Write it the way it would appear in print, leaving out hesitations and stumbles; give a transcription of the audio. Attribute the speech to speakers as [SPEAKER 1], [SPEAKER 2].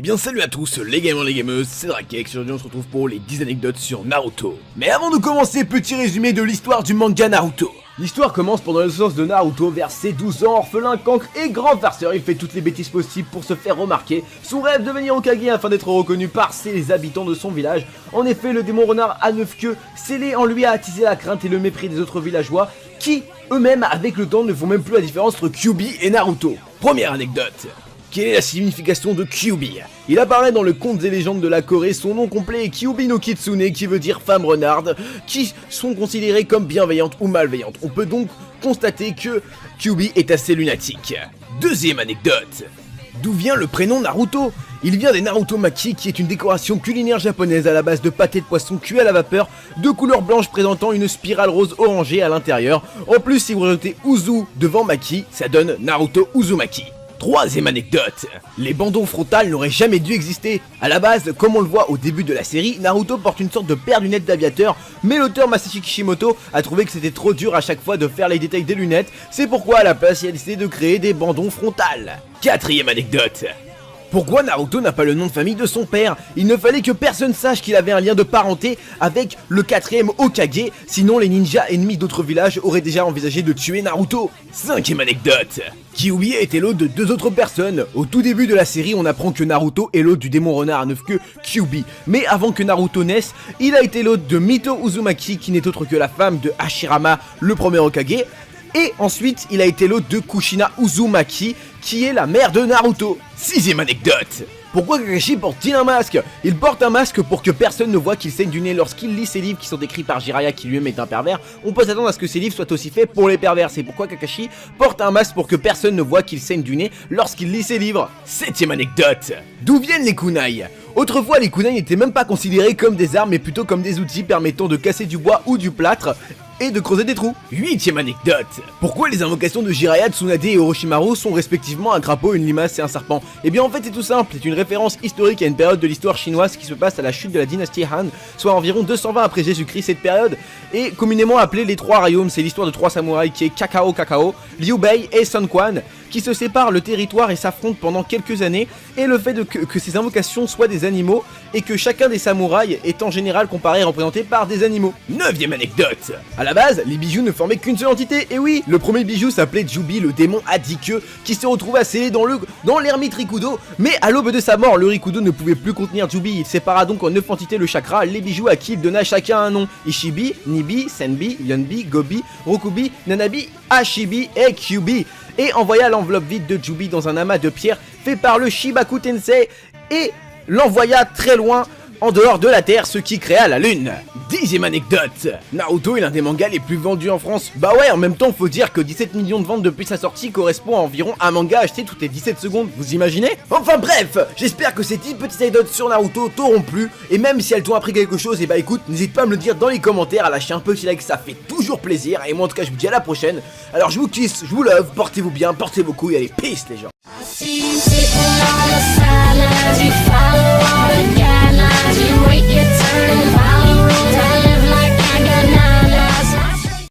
[SPEAKER 1] bien salut à tous les gamers et les gameuses, c'est Drakek, aujourd'hui on se retrouve pour les 10 anecdotes sur Naruto. Mais avant de commencer, petit résumé de l'histoire du manga Naruto. L'histoire commence pendant l'adolescence de Naruto, vers ses 12 ans, orphelin, cancre et grand farceur, il fait toutes les bêtises possibles pour se faire remarquer. Son rêve de devenir Hokage afin d'être reconnu par ses habitants de son village. En effet, le démon renard à 9 queues, scellé en lui, a attisé la crainte et le mépris des autres villageois, qui, eux-mêmes, avec le temps, ne font même plus la différence entre Kyuubi et Naruto. Première anecdote. Quelle est la signification de Kyuubi? Il apparaît dans le conte des légendes de la Corée, son nom complet est Kyuubi no Kitsune, qui veut dire femme renarde, qui sont considérées comme bienveillantes ou malveillantes. On peut donc constater que Kyuubi est assez lunatique. Deuxième anecdote. D'où vient le prénom Naruto? Il vient des Naruto Maki, qui est une décoration culinaire japonaise à la base de pâté de poisson cuit à la vapeur, de couleur blanche présentant une spirale rose orangée à l'intérieur. En plus, si vous rajoutez Uzu devant Maki, ça donne Naruto Uzumaki. Troisième anecdote, les bandons frontales n'auraient jamais dû exister. À la base, comme on le voit au début de la série, Naruto porte une sorte de paire de lunettes d'aviateur, mais l'auteur Masashi Kishimoto a trouvé que c'était trop dur à chaque fois de faire les détails des lunettes, c'est pourquoi à la place il a décidé de créer des bandons frontales. Quatrième anecdote. Pourquoi Naruto n'a pas le nom de famille de son père? Il ne fallait que personne sache qu'il avait un lien de parenté avec le 4ème Hokage, sinon les ninjas ennemis d'autres villages auraient déjà envisagé de tuer Naruto. Cinquième anecdote. Kyuubi a été l'hôte de deux autres personnes. Au tout début de la série, on apprend que Naruto est l'hôte du démon renard à 9 queues, Kyuubi. Mais avant que Naruto naisse, il a été l'hôte de Mito Uzumaki, qui n'est autre que la femme de Hashirama, le premier Hokage. Et ensuite, il a été l'hôte de Kushina Uzumaki, qui est la mère de Naruto. Sixième anecdote. Pourquoi Kakashi porte-t-il un masque? Il porte un masque pour que personne ne voit qu'il saigne du nez lorsqu'il lit ses livres qui sont écrits par Jiraiya, qui lui-même est un pervers. On peut s'attendre à ce que ces livres soient aussi faits pour les pervers. C'est pourquoi Kakashi porte un masque pour que personne ne voit qu'il saigne du nez lorsqu'il lit ses livres. Septième anecdote. D'où viennent les kunai? Autrefois, les kunai n'étaient même pas considérés comme des armes, mais plutôt comme des outils permettant de casser du bois ou du plâtre et de creuser des trous. Huitième anecdote. Pourquoi les invocations de Jiraiya, Tsunade et Orochimaru sont respectivement un crapaud, une limace et un serpent? Eh bien en fait c'est tout simple, c'est une référence historique à une période de l'histoire chinoise qui se passe à la chute de la dynastie Han, soit environ 220 après Jésus-Christ. Cette période est communément appelée les trois royaumes, c'est l'histoire de trois samouraïs qui est Kakao, Liu Bei et Sun Quan, qui se séparent le territoire et s'affrontent pendant quelques années, et le fait que ces invocations soient des animaux, et que chacun des samouraïs est en général comparé et représenté par des animaux. Neuvième anecdote. À la base, les bijoux ne formaient qu'une seule entité, et oui, le premier bijou s'appelait Jubi, le démon à 10 queues, qui se retrouva scellé dans l'ermite Rikudo, mais à l'aube de sa mort, le Rikudo ne pouvait plus contenir Jubi, il sépara donc en 9 entités le chakra, les bijoux à qui il donna chacun un nom: Ishibi, Nibi, Senbi, Yonbi, Gobi, Rokubi, Nanabi, Hashibi et Kyuubi, et envoya l'enveloppe vide de Jubi dans un amas de pierre fait par le Shibaku Tensei, et l'envoya très loin en dehors de la Terre, ce qui créa la Lune. Dixième anecdote. Naruto est l'un des mangas les plus vendus en France. Bah ouais, en même temps faut dire que 17 millions de ventes depuis sa sortie correspond à environ un manga acheté toutes les 17 secondes, vous imaginez? Enfin bref, j'espère que ces 10 petites anecdotes sur Naruto t'auront plu, et même si elles t'ont appris quelque chose, et bah écoute, n'hésite pas à me le dire dans les commentaires, à lâcher un petit like, ça fait toujours plaisir, et moi en tout cas je vous dis à la prochaine. Alors je vous kiss, je vous love, portez-vous bien, portez vos couilles, allez peace les gens.